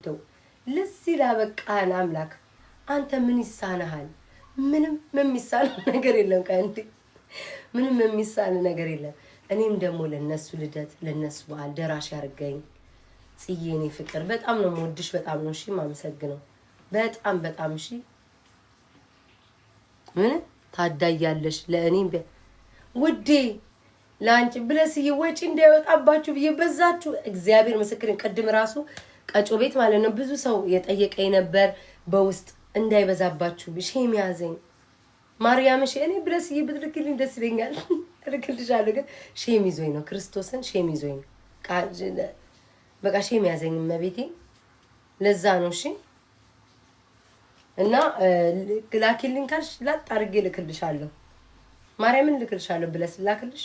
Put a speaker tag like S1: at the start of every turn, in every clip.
S1: ለዚህ ላበቃን አምላክ አንተ ምን ይሳናሃል? ምንም የሚሳን ነገር የለም። ካንተ ምንም የሚሳን ነገር የለም። እኔም ደግሞ ለነሱ ልደት ለነሱ በዓል ደራሽ ያርገኝ። ጽዬ እኔ ፍቅር በጣም ነው የምወድሽ። በጣም ነው እሺ ማመሰግነው። በጣም እሺ። ምን ታዳያለሽ ለእኔም ውዴ ላንቺ ብለስዬ ወጪ እንዳይወጣባችሁ ብዬ በዛችሁ። እግዚአብሔር ምስክሬን ቅድም ራሱ ቀጮ ቤት ማለት ነው ብዙ ሰው የጠየቀኝ ነበር በውስጥ እንዳይበዛባችሁ ሼም ያዘኝ። ማርያም እኔ ብለስዬ ብትልክልኝ ደስ ይለኛል። እልክልሻለሁ ግን ሼም ይዞኝ ነው ክርስቶስን ሼም ይዞኝ ነው። በቃ ሼም ያዘኝ መቤቴ ለዛ ነው። እሺ እና ላኪልኝ ካልሽ ላጥ አድርጌ ልክልሻለሁ። ማርያምን ልክልሻለሁ ብለስ ላክልሽ።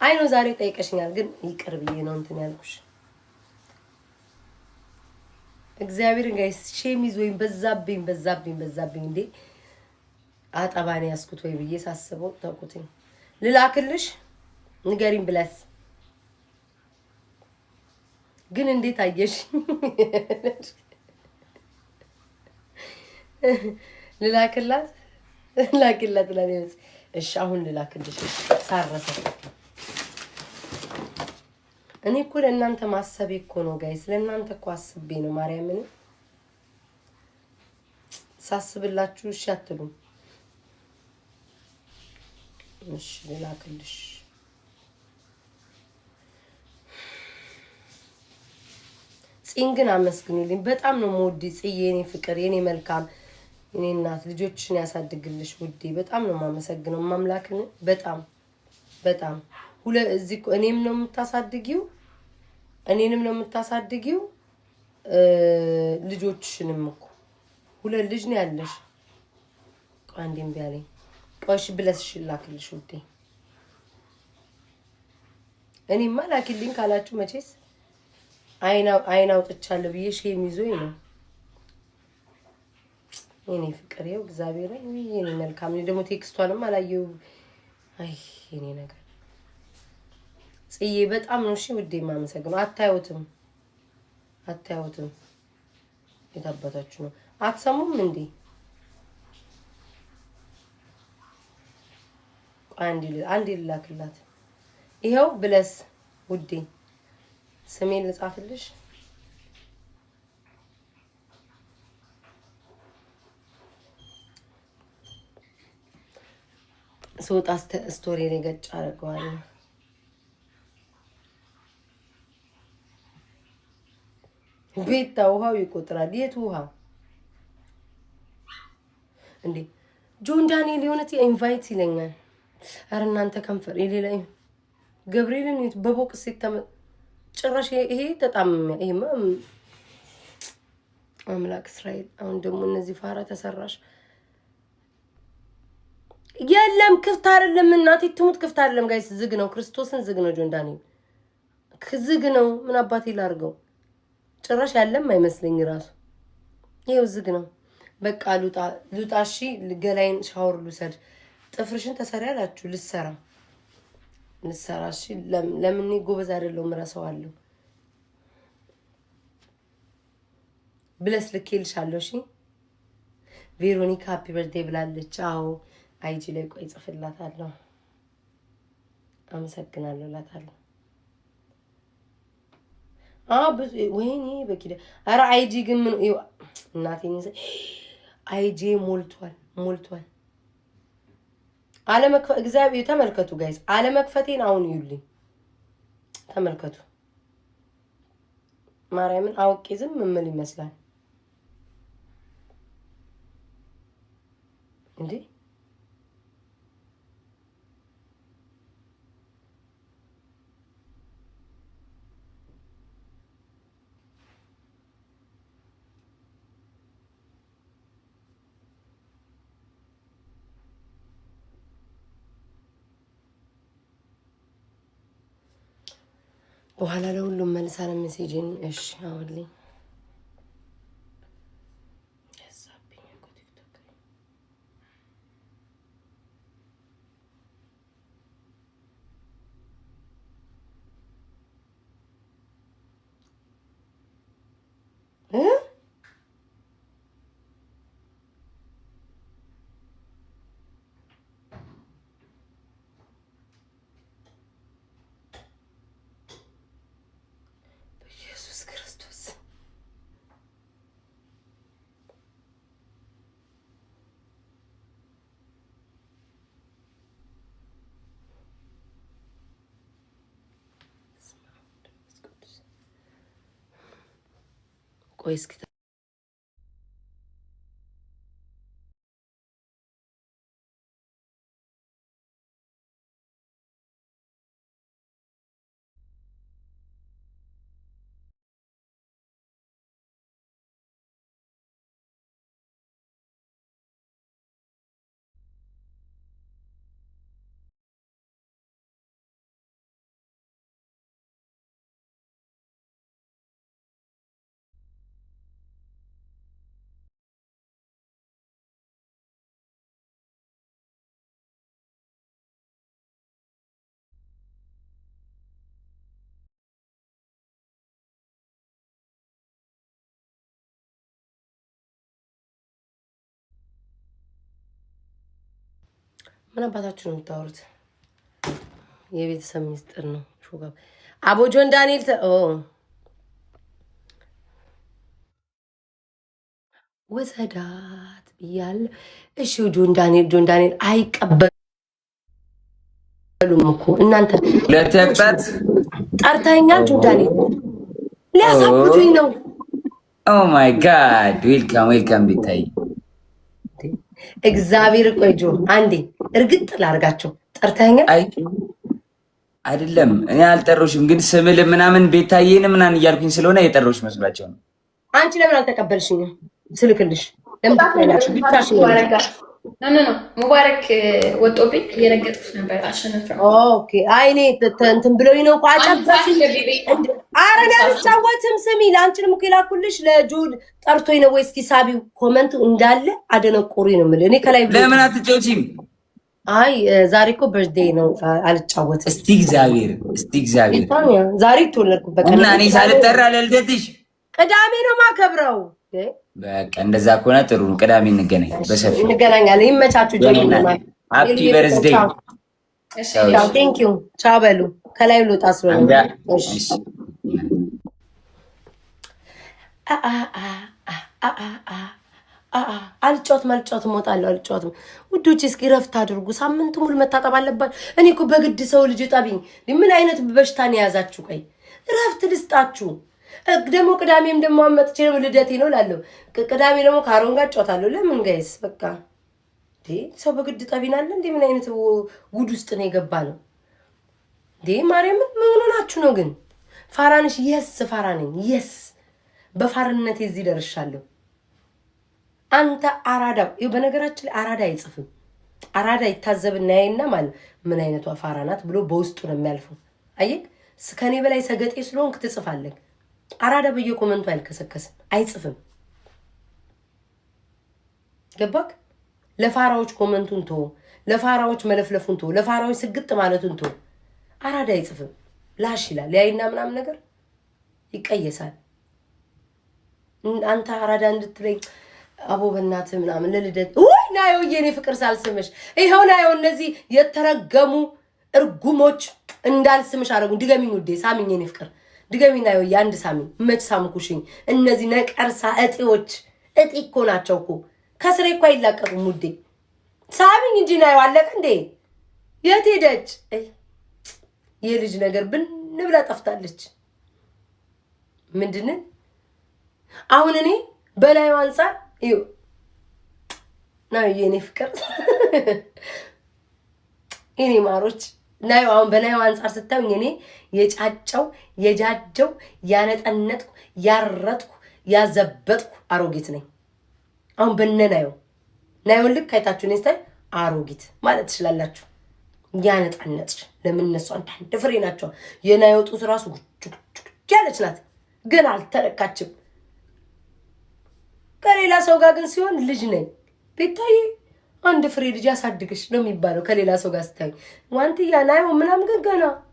S1: አይ ነው ዛሬ ጠይቀሽኛል ግን ይቅር ብዬ ነው እንትን ያልኩሽ። እግዚአብሔር ጋይስ ሼም ይዞኝ በዛብኝ እንዴ አጠባኔ ያስኩት ወይ ብዬ ሳስበው ተውኩትኝ። ልላክልሽ ንገሪኝ ብለስ ግን እንዴት አየሽ? ልላክላት ላኪላት ለኔስ እሺ አሁን ልላክልሽ ሳረሰ እኔ እኮ ለእናንተ ማሰቤ እኮ ነው ጋይስ ለእናንተ እኮ አስቤ ነው ማርያምን ሳስብላችሁ እሺ አትሉም። እሺ ልላክልሽ ጽን ግን አመስግኑልኝ። በጣም ነው የምወድ ጽዬ የኔ ፍቅር የኔ መልካም የኔ እናት ልጆችን ያሳድግልሽ ውዴ። በጣም ነው የማመሰግነው ማምላክን በጣም እዚህ እኔም ነው የምታሳድጊው እኔንም ነው የምታሳድጊው ልጆችሽንም እኮ ሁለት ልጅ ነው ያለሽ። አንዴም ቢያለኝ ቆሽ ብለስሽ ላክልሽ ውዴ። እኔማ ላኪልኝ ካላችሁ መቼስ አይናው ጥቻለሁ ብዬ ሼም ይዞኝ ነው የኔ ፍቅር። ይኸው እግዚአብሔር የኔ መልካም ነው ደግሞ ቴክስቷንም አላየው። አይ የኔ ነገር ጽዬ በጣም ነው እሺ ውዴ ማመሰግነው። አታዩትም የታባታችሁ ነው አትሰሙም እንዴ? አንዴ ልላክላት ይኸው ብለስ ውዴ ስሜን ልጻፍልሽ። ሶጣ ስቶሪ ገጭ አደርገዋለሁ። ቤታ ውሃው ይቆጥራል። የት ውሃ እንዴ? ጆን ዳንኤል የሆነት ኢንቫይት ይለኛል። አረ እናንተ ከንፈር የሌላ ገብርኤልን በቦክስ ሲተመ ጭራሽ ይሄ ተጣመመ። ይሄማ አምላክ እስራኤል። አሁን ደግሞ እነዚህ ፋራ ተሰራሽ የለም ክፍት አይደለም። እናቴ ትሙት ክፍት አይደለም ጋይስ ዝግ ነው። ክርስቶስን ዝግ ነው። ጆን ዳንኤል ዝግ ነው። ምን አባቴ ላርገው? ጭራሽ ያለም አይመስለኝ ራሱ ይሄው ዝግ ነው። በቃ ሉጣ እሺ ገላይን ሻወር ልውሰድ። ጥፍርሽን ተሰሪ አላችሁ ልሰራ እሺ። ለምን ጎበዝ አይደለሁም እረሳዋለሁ ብለስ ልኬልሻለሁ። እሺ ቬሮኒካ ሃፒ በርዝዴይ ብላለች። አዎ አይጂ ላይ ቆይ ጽፍላታለሁ። አመሰግናለሁ እላታለሁ። ወይኔ በኪደ አረ አይጂ ግን ምን እናቴን አይጂ ሞልቷል። አለመክፈት እግዚአብሔር ተመልከቱ ጋይስ አለመክፈቴን አሁን ይዩልኝ ተመልከቱ። ማርያምን አውቄ ዝም ምን ይመስላል እንዴ? በኋላ ለሁሉም መልሳለ ሜሴጅን እሺ አውልኝ ያሳብኝ እኮ ቲክቶክ ቆይ እስኪ ምን አባታችሁ ነው የምታወሩት? የቤተሰብ ሚስጥር ነው። አቦ ጆን ዳንኤል ወሰዳት ብያለሁ። እሺ ጆን ዳንኤል አይቀበሉም እኮ እናንተ
S2: ለተበት
S1: ጠርተኸኛል። ጆን ዳንኤል ሊያሳብዱኝ ነው።
S2: ኦ ማይ ጋድ ዌልካም ቢታይ
S1: እግዚአብሔር ቆይ ጆ አንዴ እርግጥ ላርጋቸው። ጠርተኸኛል
S2: አይደለም? እኔ አልጠሮሽም፣ ግን ስምል ምናምን ቤታዬን ምናምን እያልኩኝ ስለሆነ የጠሮሽ መስሏቸው ነው።
S1: አንቺ ለምን አልተቀበልሽኝም? ስልክልሽ ለምትላችሁ ብቻሽ ነው።
S3: ሙባረክ ወጦብኝ እየረገጥኩት ነበር። አሸነፈ።
S1: ኦኬ አይኔ እንትን ብሎኝ ነው እኮ አጨብጣሽ። ኧረ እኔ አልጫወትም። ስሚ ለአንቺንም እኮ የላኩልሽ ለጁድ ጠርቶኝ ነው ወይ? እስኪ ሳቢው ኮመንት እንዳለ አደነቆሩኝ ነው የምልህ። እኔ ከላይ
S2: ለምን አትጫወቺም?
S1: አይ ዛሬ እኮ በርዝዴይ ነው፣ አልጫወትም።
S2: እስቲ እግዚአብሔር
S1: ዛሬ ተወለድኩበት
S2: እና እኔ ሳልጠራ ለልደትሽ
S1: ቅዳሜ ነው ማከብረው።
S2: በቃ እንደዛ ከሆነ ጥሩ ነው። ቅዳሜ እንገናኝ፣ በሰፊው
S1: እንገናኛለን። ይመቻችሁ።
S2: ሃፒ በርዝዴይ።
S1: ቴንክ ዩ ቻው በሉ። ከላይ ልወጣ ስለሆነ አልጫወትም እወጣለሁ። አልጫወትም ውዶች፣ እስኪ ረፍት አድርጉ። ሳምንቱ ሙሉ መታጠብ አለባችሁ። እኔ እኮ በግድ ሰው ልጅ ጠቢኝ። ምን አይነት በሽታን የያዛችሁ? ቆይ ረፍት ልስጣችሁ። ደግሞ ቅዳሜም ደግሞ አመጥቼ ነው ልደቴ ነው ላለው። ቅዳሜ ደግሞ ከአሮን ጋር እጫወታለሁ። ለምን ጋይስ በቃ ሰው በግድ ጠቢናለ እንዴ? ምን አይነት ጉድ ውስጥ ነው የገባ ነው እንዴ? ማርያምን ምን ሆናችሁ ነው ግን? ፋራንሽ የስ ፋራ ነኝ የስ በፋርነቴ እዚህ ደርሻለሁ። አንተ አራዳ ይኸው። በነገራችን ላይ አራዳ አይጽፍም። አራዳ ይታዘብና ያይና ማለት ምን አይነቷ ፋራ ናት ብሎ በውስጡ ነው የሚያልፈው። አየህ ከኔ በላይ ሰገጤ ስለሆንክ ትጽፋለህ። አራዳ በየኮመንቱ አይልከሰከስም፣ አይጽፍም። ገባክ? ለፋራዎች ኮመንቱን ቶ፣ ለፋራዎች መለፍለፉን ቶ፣ ለፋራዎች ስግጥ ማለቱን ቶ። አራዳ አይጽፍም። ላሽ ይላል ያይና ምናምን ነገር ይቀየሳል። አንተ አራዳ እንድትለኝ አቦ በእናትህ ምናምን ለልደት ወይ ናዮ የኔ ፍቅር ሳልስምሽ ይኸው ናዮ። እነዚህ የተረገሙ እርጉሞች እንዳልስምሽ አደረጉኝ። ድገሚኝ ውዴ፣ ሳሚኝ የኔ ፍቅር ድገሚኝ ናዮ። የአንድ ሳሚኝ መች ሳምኩሽኝ? እነዚህ ነቀርሳ እጤዎች እጤ እኮ ናቸው እኮ ከስሬ እኮ አይላቀቁም ውዴ። ሳሚኝ እንጂ ናዮ። አለቀ እንዴ? የት ሄደች? የልጅ ነገር ብን ብላ ጠፍታለች። ምንድን አሁን እኔ በላዩ አንጻር ይኸው ናዮ የኔ ፍቅር እኔ ማሮች ናዮ። አሁን በላዩ አንጻር ስታዩኝ እኔ የጫጨው የጃጀው ያነጠነጥኩ ያረጥኩ ያዘበጥኩ አሮጊት ነኝ። አሁን በነናዮ ናዮን ልክ አይታችሁ እኔ ስታይ አሮጊት ማለት ትችላላችሁ። ያነጠነጥሽ ለምን እነሱ አንዳንድ ፍሬ ናቸው። የናዮ ጡት ራሱ ጉጭ ያለች ናት፣ ግን አልተረካችም። ከሌላ ሰው ጋር ግን ሲሆን ልጅ ነኝ። ቤታዬ አንድ ፍሬ ልጅ ያሳድግሽ ነው የሚባለው። ከሌላ ሰው ጋር ስታይ ዋንትያ ናዮ ምናምን ግን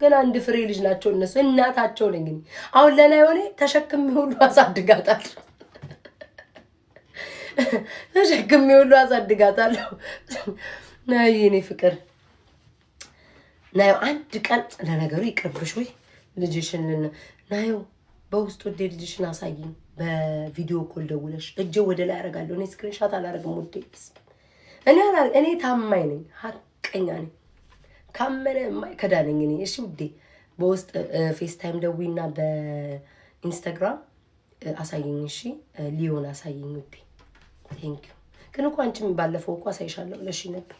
S1: ገና አንድ ፍሬ ልጅ ናቸው እነሱ። እናታቸው ነኝ። አሁን ለናዮ እኔ ተሸክሜ ሁሉ አሳድጋታለሁ። ተሸክሜ ሁሉ አሳድጋታለሁ። ናዮ የኔ ፍቅር ናዮ አንድ ቀን ለነገሩ ይቅርብሽ ወይ ልጅሽን ናዮ በውስጥ ወደ ልጅሽን አሳይኝ። በቪዲዮ ኮል ደውለሽ እጄ ወደ ላይ አደርጋለሁ። እኔ ስክሪንሻት አላደርግም ውዴ። እኔ ታማኝ ነኝ፣ ሀቀኛ ነኝ። ካመነ የማይከዳ ነኝ እኔ። እሺ ውዴ በውስጥ ፌስ ታይም ደዊና በኢንስታግራም አሳየኝ። እሺ ሊዮን አሳየኝ ውዴ። ቴንክ ዩ። ግን እኮ አንቺም ባለፈው እኮ አሳይሻለሁ ብለሽ ነበር።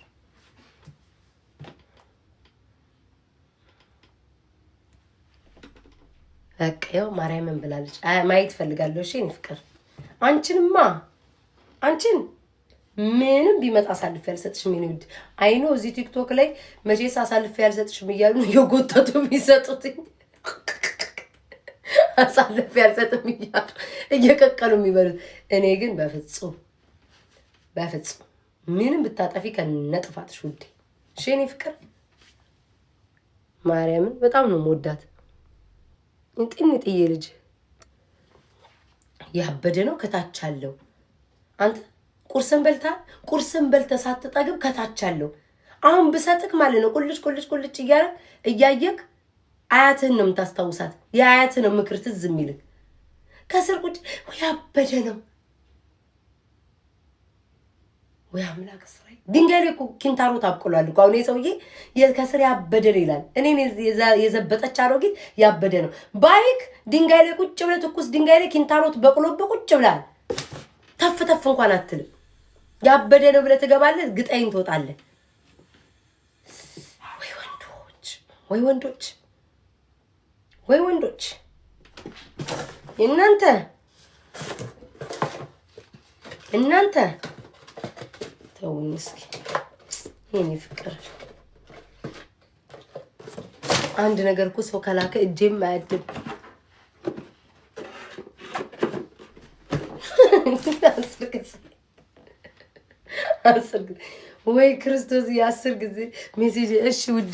S1: በቃ ያው ማርያምን ብላለች። ማየት ፈልጋለሁ። እሺ እኔ ፍቅር አንቺንማ አንቺን ምንም ቢመጣ አሳልፌ አልሰጥሽም። የኔ ውድ አይኖ እዚህ ቲክቶክ ላይ መቼስ አሳልፌ አልሰጥሽም እያሉ እየጎተቱ የሚሰጡትኝ አሳልፌ አልሰጥም እያሉ እየቀቀሉ የሚበሉት። እኔ ግን በፍጹም በፍጹም ምንም ብታጠፊ ከነጥፋትሽ ውዴ። እሺ የኔ ፍቅር ማርያምን በጣም ነው የምወዳት። ጥንጥዬ ልጅ ያበደ ነው ከታች አለው። አንተ ቁርስን በልታ ሳትጠግብ ከታች አለው። አሁን ብሰጥክ ማለት ነው ቁልጭ እያየክ አያትህን ነው የምታስታውሳት። የአያትህን ነው ምክር ትዝ የሚልክ። ከስር ቁጭ ያበደ ነው ወይ አምላክ እስራኤል። ድንጋይ ላይ ኪንታሮት አብቅሏል እኮ አሁን የሰውዬ ከስር ያበደ ነው ይላል። እኔን የዘበጠች አሮጊት ያበደ ነው ባይክ ድንጋይ ላይ ቁጭ ብለህ ትኩስ ድንጋይ ላይ ኪንታሮት በቅሎብህ ቁጭ ብለሃል። ተፍ እንኳን አትልም። ያበደ ነው ብለህ ትገባለህ፣ ግጠይን ትወጣለህ። ወይ ወንዶች እናንተ ተውኝ እስኪ የኔ ፍቅር። አንድ ነገር እኮ ሰው ከላከ እጄም አያድም። አስር ጊዜ ወይ ክርስቶስ የ10 ጊዜ ሜሴጅ። እሺ ውዴ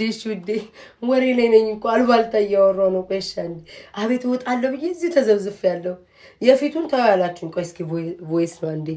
S1: ወሬ ላይ ነኝ እኮ አልባልታ እያወራሁ ነው። ቆይ እሺ አንዴ አቤት እወጣለሁ ብዬ እዚህ ተዘብዝፍ ያለው የፊቱን ተው ያላችሁኝ። ቆይ እስኪ ቮይስ ነው አንዴ።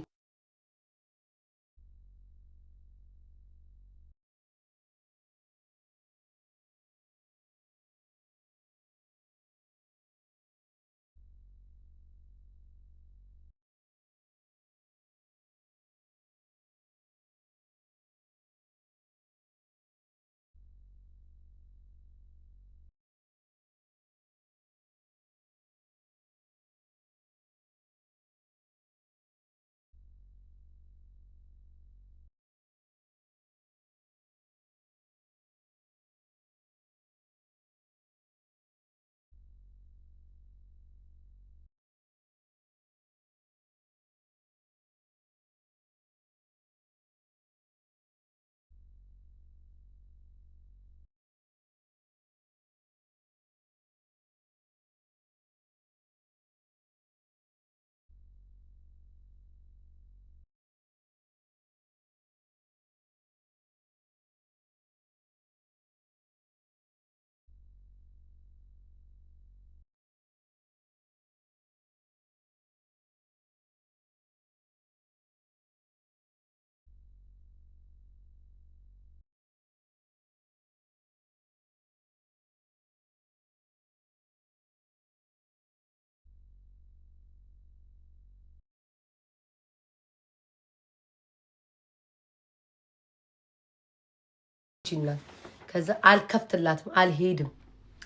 S1: ከዛ አልከፍትላትም፣ አልሄድም።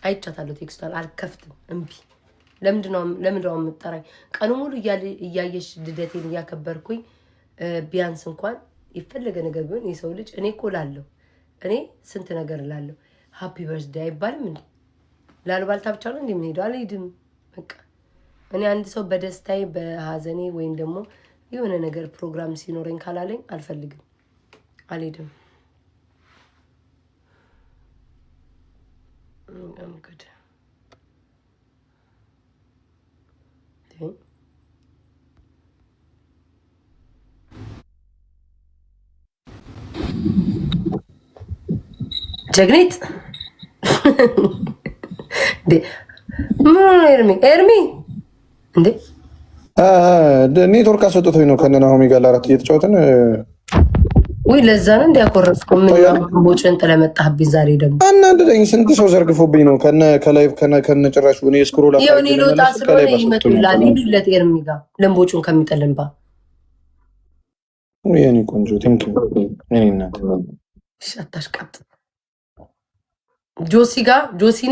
S1: አይቻታለሁ ቴክስቷን አልከፍትም፣ እምቢ። ለምንድነው የምጠራኝ? ቀኑ ሙሉ እያየሽ ልደቴን እያከበርኩኝ ቢያንስ እንኳን የፈለገ ነገር ቢሆን የሰው ልጅ እኔ እኮ ላለሁ እኔ ስንት ነገር ላለሁ ሃፒ በርዝዴይ አይባልም እንዴ? ላልባልታ ብቻ ነው እንደምንሄደው። አልሄድም በቃ። እኔ አንድ ሰው በደስታዬ በሀዘኔ ወይም ደግሞ የሆነ ነገር ፕሮግራም ሲኖረኝ ካላለኝ አልፈልግም፣ አልሄድም። I'm good. ጀግኒት ምን ሆነ? ኤርሚ እንዴ
S4: ኔትወርክ አስወጥቶኝ ነው ከነ ናሆሚ ጋር ለአራት እየተጫወትን።
S1: ወይ ለዛ ነው እንዲያቆረጥኩ። ምን ቦጭን ጥለመጣህብኝ ዛሬ ደግሞ
S4: አናደደኝ። ስንት ሰው ዘርግፎብኝ ነው ከላይቭ ከነ ጭራሹ እኔ ስክሮል
S1: አድርጌ ነው ሎጣ ስለሆነ ይመጡላል። ሂዱለት ኤርሚ ጋር ለምቦጩን ከሚጠልንባ
S4: የኔ ቆንጆ ቴንክ ዩ እኔ እናት
S1: አታሽቃጥ። ጆሲ ጋር ጆሲ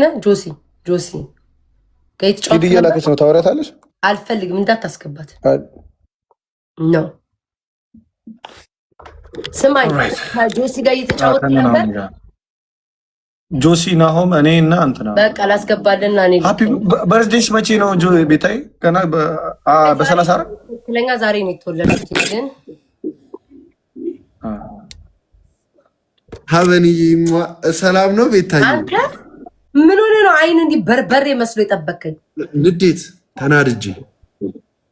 S1: ከየት ጫወት
S4: እየላከች ነው ታወሪያታለሽ
S1: አልፈልግም እንዳታስገባት ነው። ስማኝ ጆሲ ጋር እየተጫወተ ነበር።
S4: ጆሲ ናሆም እኔ እና እንትና
S1: በቃ ላስገባልና እኔ
S4: ሃፒ በርዝዴሽ መቼ ነው ቤታዬ? ገና በ30
S1: ትክክለኛ ዛሬ ነው የተወለድኩት። ግን
S5: ሀበኒ ሰላም ነው ቤታዬ?
S1: አንተ ምን ሆነ ነው አይን እንዲህ በርበሬ መስሎ የጠበቀኝ?
S5: ንዴት ተናድጄ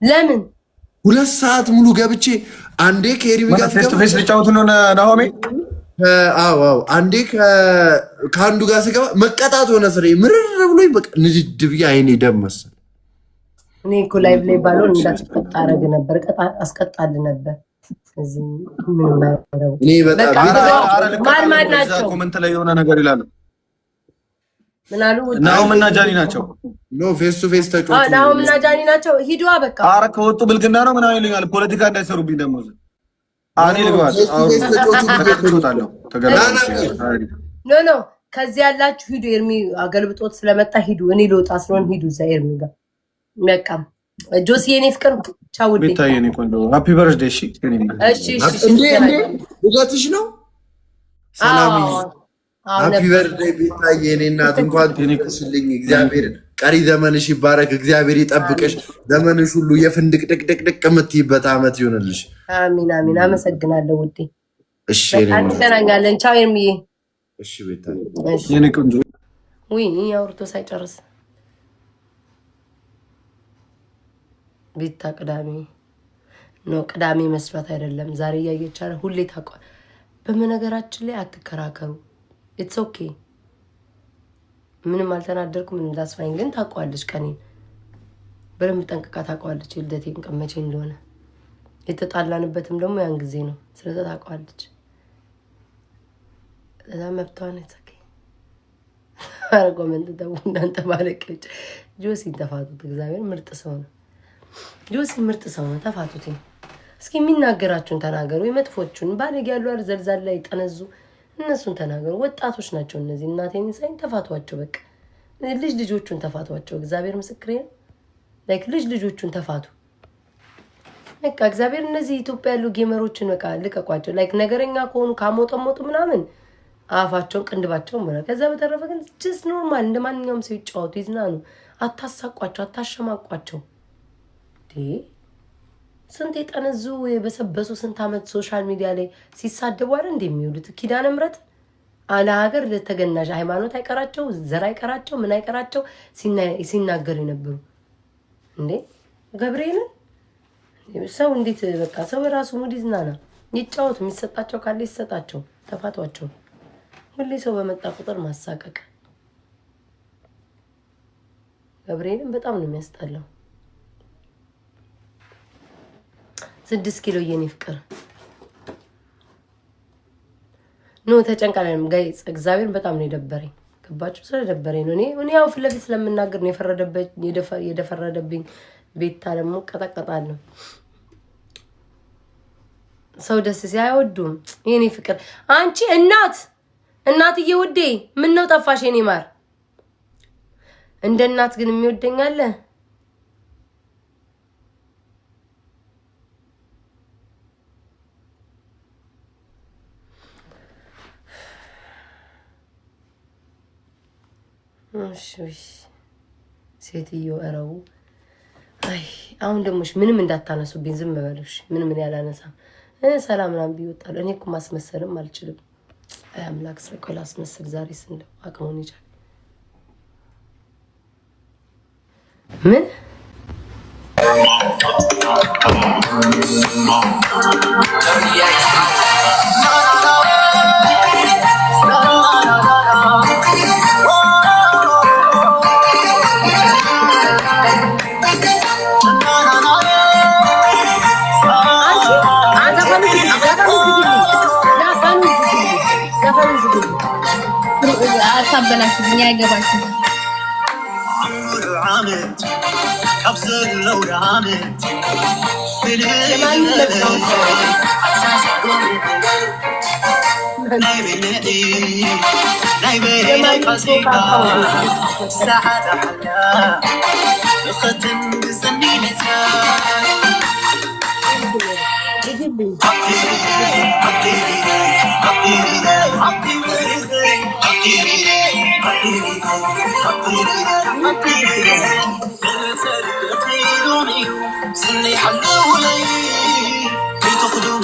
S1: ለምን
S5: 2 ሰዓት ሙሉ ገብቼ አንዴ ከኤሪሚ ጋር
S4: ፌስ ቱ ፌስ ልጫወቱ ነው ናሆሜ?
S5: አዎ አንዴ ከአንዱ ጋር ስገባ መቀጣት ሆነ ስሬ ምርር ብሎኝ በቃ ንድድ ብዬ አይኔ ደም መሰል።
S1: እኔ እኮ ላይቭ ላይ ባልሆን እንዳትቀጣ አደረግ ነበር፣ አስቀጣል ነበር። እዚህ ምን ማረው
S5: እኔ በጣም
S1: ማን ናቸው?
S4: ኮሜንት ላይ የሆነ ነገር ይላሉ።
S1: ምን አሉ?
S4: ናሆም እና ጃኒ ናቸው።
S5: ኖ ፌስ ቱ ፌስ ተጫወቱ።
S1: ናሆም እና ጃኒ ናቸው። ሂዱ በቃ።
S4: ኧረ ከወጡ ብልግና ነው ምናምን ይለኛል። ፖለቲካ እንዳይሰሩብኝ ደግሞ አኔ ልግባት
S1: ኖ ከዚህ ያላችሁ ሂዱ። ኤርሚ አገልብጦት ስለመጣ ሂዱ። እኔ ልወጣ ስለሆን ሂዱ እዛ ኤርሚ ጋር በቃ። ጆሲ የኔ ፍቅር ቻው።
S4: ቤታዬ የኔ ቆንጆ ሃፒ በርዝዴይ። እሺ
S5: ልደትሽ ነው? ሰላም ሃፒ በርዝዴይ ቤታዬ የኔ እናት። እንኳን ትንሽልኝ። እግዚአብሔር ቀሪ ዘመንሽ ይባረክ። እግዚአብሔር ይጠብቅሽ። ዘመንሽ ሁሉ የፍንድቅ ድቅድቅ የምትይበት ዓመት ይሆንልሽ።
S1: አሚን አሚን። አመሰግናለሁ ውዴ።
S5: እሺ
S1: እንገናኛለን። ቻው ኤርሚዬ።
S5: እሺ ቤታዬ
S4: የኔ ቆንጆ።
S1: ውይ አውርቶ ሳይጨርስ ቤታ ቅዳሜ ነው። ቅዳሜ መስራት አይደለም ዛሬ እያየቻለ ሁሌ ታውቋል። በመነገራችን ላይ አትከራከሩ። ኢትስ ኦኬ። ምንም አልተናደርኩም። ምን እንዳስፋኝ ግን ታውቋለች። ቀኔን በደንብ ጠንቅቃ ታውቋለች። የልደቴን ቀን መቼ እንደሆነ የተጣላንበትም ደግሞ ያን ጊዜ ነው። ስለዛ ታውቋለች። እዛ መብቷን የተሰከ አረጎመንት ተው እናንተ ባለቀች። ጆሲን ተፋቱት። እግዚአብሔር ምርጥ ሰው ነው። ጆሲ ምርጥ ሰው ነው። ተፋቱት። እስኪ የሚናገራችሁን ተናገሩ። የመጥፎቹን ባለጌ ያሉ አርዘልዛል ላይ ጠነዙ እነሱን ተናገሩ። ወጣቶች ናቸው እነዚህ። እናቴን ሳይን ተፋቷቸው። በቃ ልጆቹን ተፋቷቸው። እግዚአብሔር ምስክሬ ነው። ላይክ ልጆቹን ተፋቱ። በቃ እግዚአብሔር እነዚህ ኢትዮጵያ ያሉ ጌመሮችን በቃ ልቀቋቸው። ላይክ ነገረኛ ከሆኑ ካሞጠሞጡ ምናምን አፋቸውን ቅንድባቸውን ብለ። ከዛ በተረፈ ግን ጀስት ኖርማል እንደ ማንኛውም ሰው ይጫወቱ፣ ይዝናኑ። አታሳቋቸው፣ አታሸማቋቸው። ስንት የጠነዙ የበሰበሱ ስንት ዓመት ሶሻል ሚዲያ ላይ ሲሳደቡ አይደል እንደሚውሉት። ኪዳነ ምሕረት አለ ሀገር ለተገናዥ ሃይማኖት አይቀራቸው፣ ዘር አይቀራቸው፣ ምን አይቀራቸው ሲናገሩ የነበሩ እንዴ ገብርኤልን ሰው እንዴት በቃ ሰው በራሱ ሙድ ይዝናና፣ ይጫወቱ። የሚሰጣቸው ካለ ይሰጣቸው። ተፋቷቸው። ሁሌ ሰው በመጣ ቁጥር ማሳቀቅ ገብርኤልን በጣም ነው የሚያስጠላው። 6 ኪሎ የኔ ፍቅር ኖ ተጨንቃለንም ጋይስ። እግዚአብሔር በጣም ነው የደበረኝ። ገባችሁ? ስለደበረኝ ነው። እኔ ያው ፊት ለፊት ስለምናገር ነው የደፈረደብኝ። ቤታ ደግሞ ቀጠቀጣለሁ። ሰው ደስ ሲያይወዱም የኔ ፍቅር። አንቺ እናትዬ ውዴ ምን ነው ጠፋሽ? የኔ ማር እንደ እናት ግን የሚወደኝ አለ? እሺ ሴትዮ እረው። አይ አሁን ደግሞ ምንም እንዳታነሱብኝ ዝም በሉሽ። ምንም ያላነሳም ሰላም ናም ቢወጣል። እኔ እኮ ማስመሰልም አልችልም። አይ አምላክ ስለቆላ አስመስል ዛሬ እንደው አቅሙን ይቻል ምን
S3: አታበላሽብኝ። አይገባሽም።
S1: Thank you.